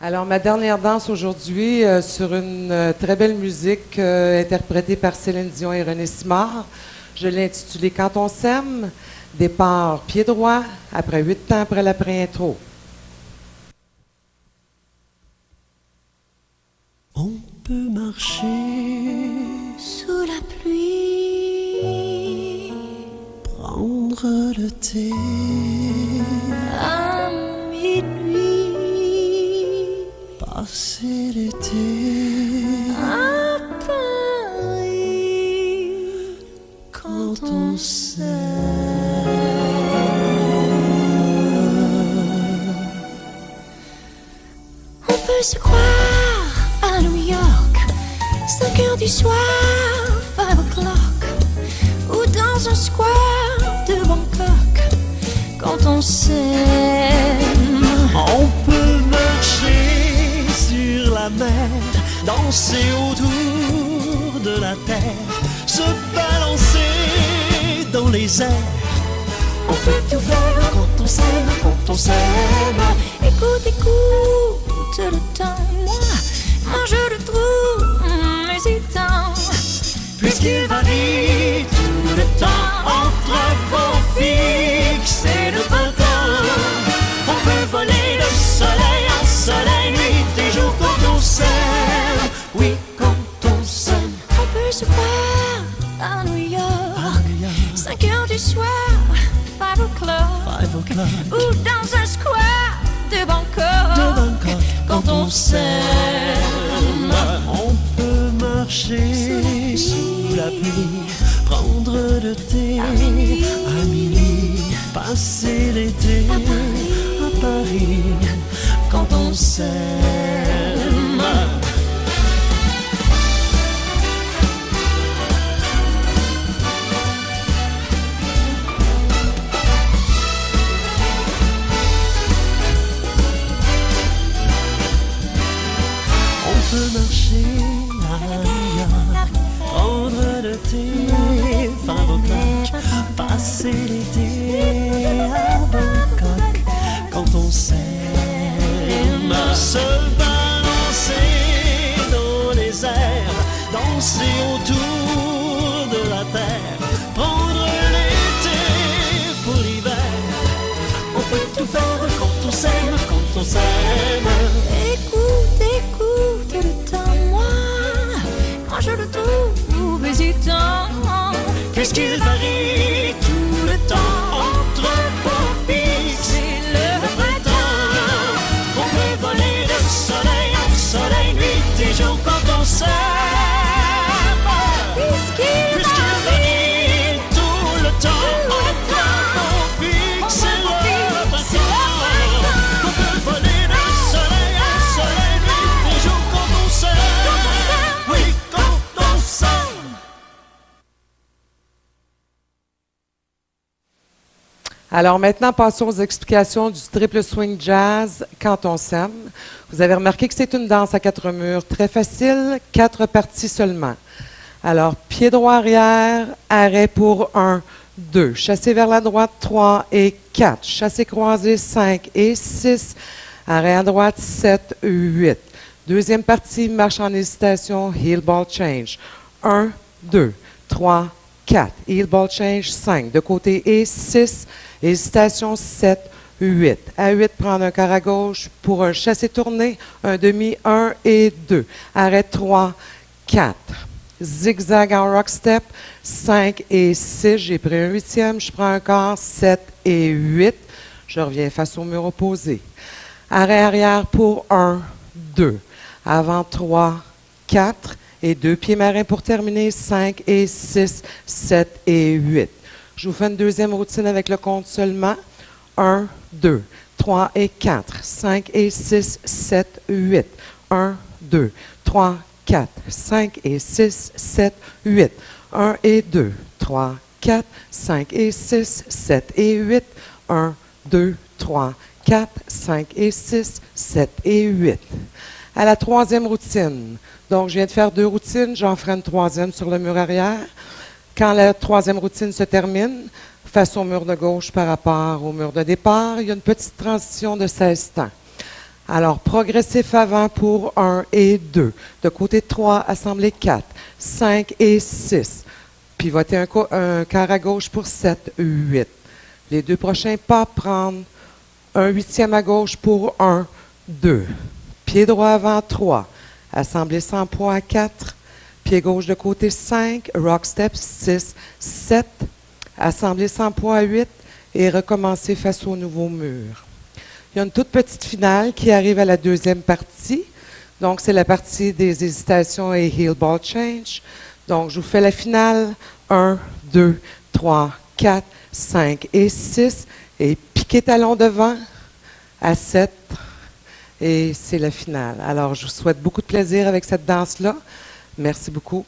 Alors, ma dernière danse aujourd'hui sur une très belle musique interprétée par Céline Dion et René Simard. Je l'ai intitulée Quand on s'aime, départ pied droit, après 8 ans après la pré-intro. On peut marcher sous la pluie, prendre le thé à minuit, passer l'été à Paris, quand on s'aime. On peut se croire à New York, 5 heures du soir, 5 o'clock, ou dans un square de Bangkok, quand on s'aime. On peut marcher sur la mer, danser autour de la terre, se balancer dans les airs. On peut tout faire quand on s'aime, quand on s'aime. Écoute, écoute le temps, moi je le trouve hésitant, Puisqu'il varie tout le temps entre beau fixe et le printemps. On peut voler de soleil en soleil, nuit et jour quand on s'aime. Oui, quand on s'aime. on peut se croire à New York, 5 heures du soir, 5 o'clock, 5 o'clock ou dans un square de Bangkok, de Bangkok. quand on s'aime. On peut marcher sous la pluie, prendre le thé à minuit, passer l'été à Paris, quand on s'aime. On peut marcher à New York, prendre le thé, 5 o'clock, passer l'été à Bangkok, quand on s'aime. Se balancer dans les airs, danser autour de la terre, prendre l'été pour l'hiver. On peut tout faire quand on s'aime, quand on s'aime. Écoute, écoute le temps, moi je le trouve hésitant, Puisqu'il varie tout le temps entre beau fixe et le printemps. On peut voler de soleil en soleil, nuit et jour quand on s'aime. puisqu'il Puisqu'il varie tout le temps entre beau fixe et le printemps. On peut voler de soleil en soleil, nuit et jour quand on s'aime. Oui, quand on s'aime. Alors maintenant, passons aux explications du triple swing jazz Quand on s'aime. Vous avez remarqué que c'est une danse à 4 murs, très facile, 4 parties seulement. Alors, pied droit arrière, arrêt pour 1, 2, chassé vers la droite 3 et 4, chassé croisé 5 et 6, arrêt à droite 7, 8. Deuxième partie, marche en hésitation, heel ball change. 1, 2, 3, 4, heel ball change 5, de côté et 6, hésitation 7, 8. À 8, prendre un quart à gauche pour un chassé tourné, un demi 1 et 2. Arrêt 3, 4. Zigzag en rock step, 5 et 6. J'ai pris un huitième, je prends un quart, 7 et 8. Je reviens face au mur opposé. Arrêt arrière pour 1, 2. Avant 3, 4. Et 2 pieds marins pour terminer, 5 et 6, 7 et 8. Je vous fais une deuxième routine avec le compte seulement. 1, 2, 3 et 4, 5 et 6, 7, 8. 1, 2, 3, 4, 5 et 6, 7, 8. 1 et 2, 3, 4, 5 et 6, 7 et 8. 1, 2, 3, 4, 5 et 6, 7 et 8. À la troisième routine, donc je viens de faire 2 routines, j'en ferai une troisième sur le mur arrière. Quand la troisième routine se termine, face au mur de gauche par rapport au mur de départ, il y a une petite transition de 16 temps. Alors, progressif avant pour 1 et 2. De côté 3, assemblée 4, 5 et 6. Pivotez un quart à gauche pour 7, 8. Les deux prochains pas, prendre un huitième à gauche pour 1, 2. Pied droit avant 3. Assemblée sans poids à 4. Pied gauche de côté 5. Rock step 6, 7. Assemblée sans poids à 8. Et recommencer face au nouveau mur. Il y a une toute petite finale qui arrive à la deuxième partie. Donc, c'est la partie des hésitations et heel ball change. Donc, je vous fais la finale. 1, 2, 3, 4, 5 et 6. Et piqué talon devant à 7. Et c'est la finale. Alors, je vous souhaite beaucoup de plaisir avec cette danse-là. Merci beaucoup.